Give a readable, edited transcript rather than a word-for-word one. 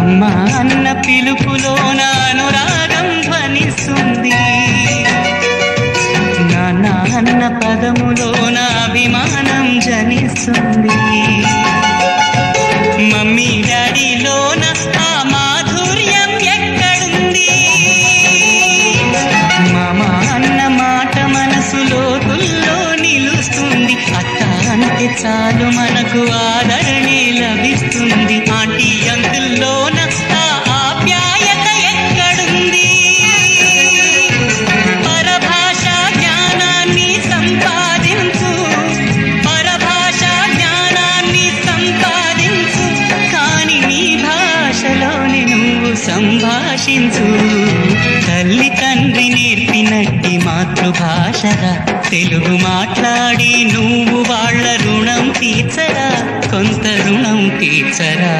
అమ్మ అన్న పిలుపులోన అనురాగం ధ్వనిస్తుంది, నాన్న అన్న పదములోన అభిమానం జనిస్తుంది, మమ్మీ డాడీలోన ఆ మాధుర్యం ఎక్కడుంది, మామ అన్న మాట మనసు లోతుల్లో నిలుస్తుంది, అత్త అంటే చాలు మనకు ఆదరణే లభిస్తుంది, ఆంటీ అంకుల్లోన ఆ ఆప్యాయత ఎక్కడుంది, పరభాష జ్ఞానాన్ని సంపాదించు, పరభాష జ్ఞానాన్ని సంపాదించు, కాని నీ భాషలోని నువ్వు సంభాషించు, తల్లి తండ్రి నేర్పినట్టి మాతృభాషరా, తెలుగు మాట్లాడి నువ్వు వాళ్ళ రుణం తీర్చరా, కొంత రుణం తీర్చరా.